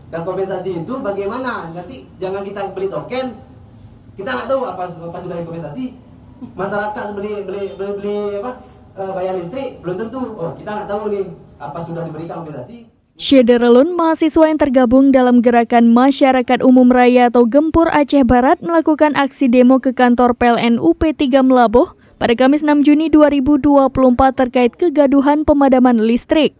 Dan kompensasi itu bagaimana? Nanti jangan kita beli token, kita nggak tahu apa sudah kompensasi. Masyarakat beli apa? Bayar listrik belum tentu. Oh, kita nggak tahu nih apa sudah diberikan kompensasi. Syederelun, mahasiswa yang tergabung dalam Gerakan Masyarakat Umum Raya atau Gempur Aceh Barat melakukan aksi demo ke kantor PLN UP3 Melaboh pada Kamis 6 Juni 2024 terkait kegaduhan pemadaman listrik.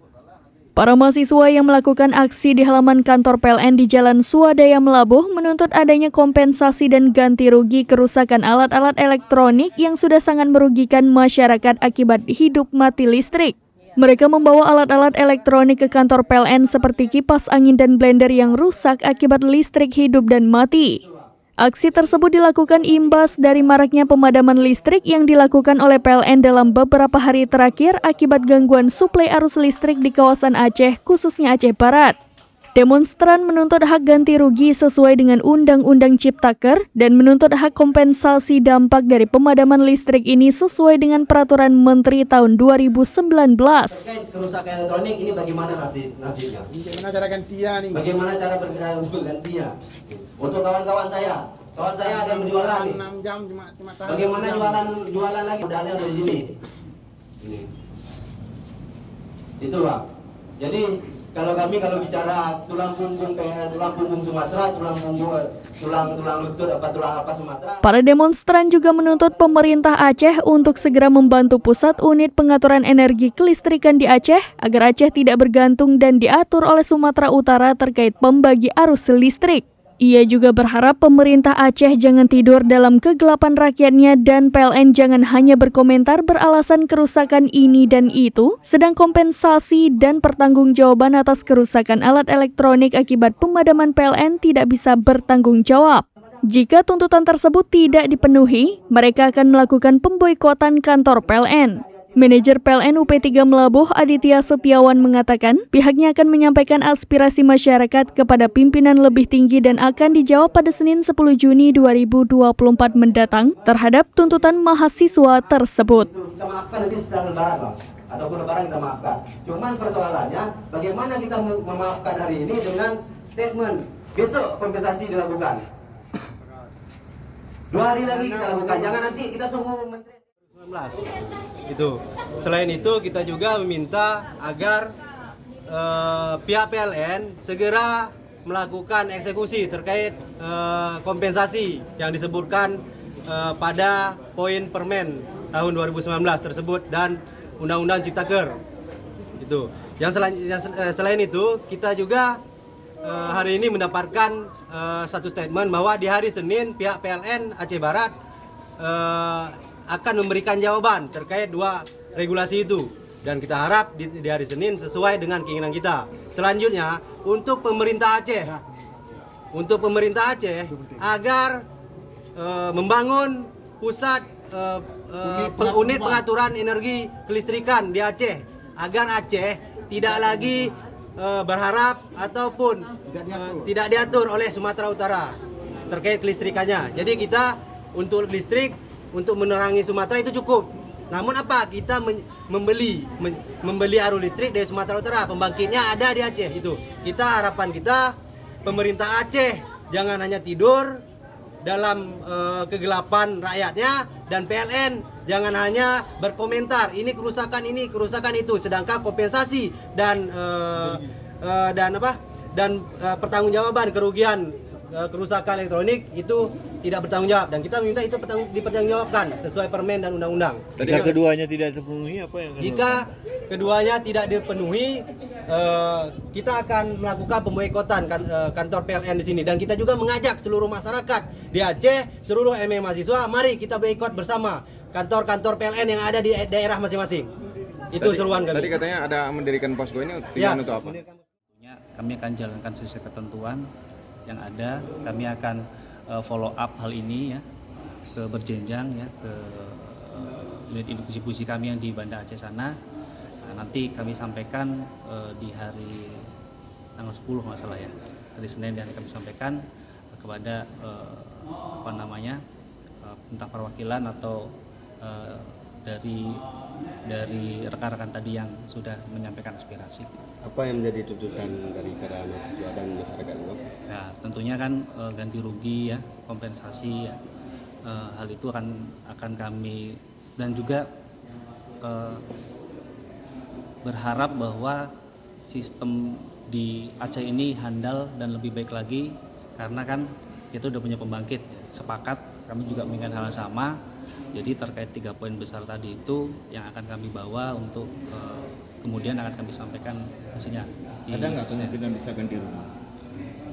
Para mahasiswa yang melakukan aksi di halaman kantor PLN di Jalan Swadaya Melaboh menuntut adanya kompensasi dan ganti rugi kerusakan alat-alat elektronik yang sudah sangat merugikan masyarakat akibat hidup mati listrik. Mereka membawa alat-alat elektronik ke kantor PLN seperti kipas angin dan blender yang rusak akibat listrik hidup dan mati. Aksi tersebut dilakukan imbas dari maraknya pemadaman listrik yang dilakukan oleh PLN dalam beberapa hari terakhir akibat gangguan suplai arus listrik di kawasan Aceh, khususnya Aceh Barat. Demonstran menuntut hak ganti rugi sesuai dengan Undang-Undang Ciptaker dan menuntut hak kompensasi dampak dari pemadaman listrik ini sesuai dengan Peraturan Menteri tahun 2019. Kerusakan elektronik ini bagaimana nasibnya? Bagaimana cara gantinya nih? Bagaimana cara bergantinya? Untuk kawan saya ada yang berjualan nih. 6 jam cuma tahan. Bagaimana jualan lagi? Modalnya dari sini. Ini. Itu Bang. Jadi kalau bicara tulang punggung Sumatera, tulang lutut tulang apa Sumatera. Para demonstran juga menuntut pemerintah Aceh untuk segera membantu pusat unit pengaturan energi kelistrikan di Aceh agar Aceh tidak bergantung dan diatur oleh Sumatera Utara terkait pembagi arus listrik. Ia juga berharap pemerintah Aceh jangan tidur dalam kegelapan rakyatnya dan PLN jangan hanya berkomentar beralasan kerusakan ini dan itu, sedang kompensasi dan pertanggungjawaban atas kerusakan alat elektronik akibat pemadaman PLN tidak bisa bertanggung jawab. Jika tuntutan tersebut tidak dipenuhi, mereka akan melakukan pemboikotan kantor PLN. Manajer PLN UP3 Melaboh Aditya Setiawan mengatakan pihaknya akan menyampaikan aspirasi masyarakat kepada pimpinan lebih tinggi dan akan dijawab pada Senin 10 Juni 2024 mendatang terhadap tuntutan mahasiswa tersebut. Kita maafkan nanti setelah lebaran Bang. Ataupun lebaran kita maafkan. Cuman persoalannya bagaimana kita memaafkan hari ini dengan statement besok kompensasi dilakukan. 2 hari lagi kita lakukan. Jangan nanti kita tunggu menteri 19. Itu. Selain itu kita juga meminta agar pihak PLN segera melakukan eksekusi terkait kompensasi yang disebutkan pada poin Permen tahun 2019 tersebut dan Undang-Undang Ciptaker. Itu. Yang selain itu kita juga hari ini mendapatkan satu statement bahwa di hari Senin pihak PLN Aceh Barat akan memberikan jawaban terkait 2 regulasi itu dan kita harap di hari Senin sesuai dengan keinginan kita. Selanjutnya untuk pemerintah Aceh agar membangun pusat unit pengaturan energi kelistrikan di Aceh agar Aceh tidak lagi berharap ataupun tidak diatur oleh Sumatera Utara terkait kelistrikannya. Jadi kita untuk listrik untuk menerangi Sumatera itu cukup. Namun apa? Kita membeli arus listrik dari Sumatera Utara. Pembangkitnya ada di Aceh itu. Harapan kita pemerintah Aceh jangan hanya tidur dalam kegelapan rakyatnya dan PLN jangan hanya berkomentar ini kerusakan itu sedangkan kompensasi dan pertanggungjawaban kerugian kerusakan elektronik itu tidak bertanggung jawab dan kita meminta itu dipertanggungjawabkan sesuai Permen dan Undang-Undang. Jika keduanya tidak terpenuhi apa yang akan Jika keduanya tidak dipenuhi, kita akan melakukan pemboikotan kantor PLN di sini dan kita juga mengajak seluruh masyarakat di Aceh, seluruh mahasiswa, mari kita boikot bersama kantor-kantor PLN yang ada di daerah masing-masing. Itu seruan kami. Tadi katanya ada mendirikan posko ini tujuan untuk apa? Kami akan jalankan sesuai ketentuan yang ada. Kami akan follow up hal ini ya ke berjenjang ya ke unit distribusi kami yang di Banda Aceh sana. Nah, nanti kami sampaikan di hari tanggal 10 nggak salah ya, hari Senin, dan kami sampaikan kepada entah perwakilan atau dari rekan-rekan tadi yang sudah menyampaikan aspirasi. Apa yang menjadi tuntutan dari para mahasiswa dan masyarakat? tentunya kan ganti rugi ya, kompensasi ya. Hal itu akan kami, dan juga berharap bahwa sistem di Aceh ini handal dan lebih baik lagi, karena kan kita udah punya pembangkit. Sepakat kami juga menginginkan hal yang sama. Jadi terkait 3 poin besar tadi itu yang akan kami bawa untuk kemudian akan kami sampaikan hasilnya. Ada nggak kemungkinan bisa ganti rugi?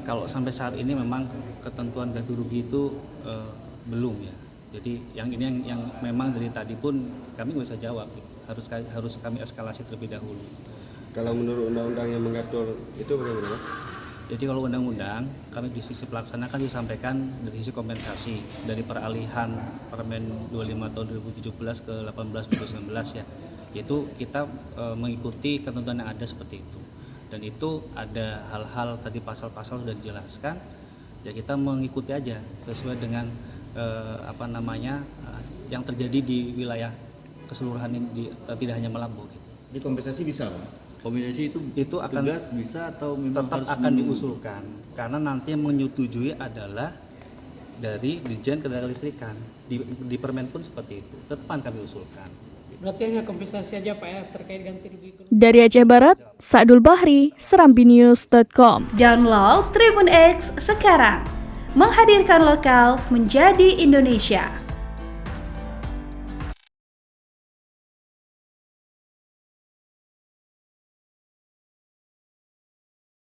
Kalau sampai saat ini memang ketentuan ganti rugi itu belum ya. Jadi yang ini yang memang dari tadi pun kami nggak bisa jawab. Harus kami eskalasi terlebih dahulu. Kalau menurut undang-undang yang mengatur itu bagaimana? Jadi kalau undang-undang kami di sisi pelaksana kan disampaikan dari sisi kompensasi dari peralihan Permen 25 tahun 2017 ke 18 2019 ya. Yaitu kita mengikuti ketentuan yang ada seperti itu. Dan itu ada hal-hal tadi pasal-pasal sudah dijelaskan, ya kita mengikuti aja sesuai dengan yang terjadi di wilayah keseluruhan ini, tidak hanya Melambo. Gitu. Di kompensasi bisa, Pak? Kompensasi itu akan tugas bisa atau memang tetap harus akan diusulkan, karena nanti yang menyetujui adalah dari Dirjen Ketenagalistrikan. Di Permen pun seperti itu, tetap akan kami usulkan. Berarti hanya kompensasi aja Pak ya terkait ganti rugi. Dari Aceh Barat, Sa'dul Bahri, serambinews.com. Download Tribun X sekarang. Menghadirkan lokal menjadi Indonesia.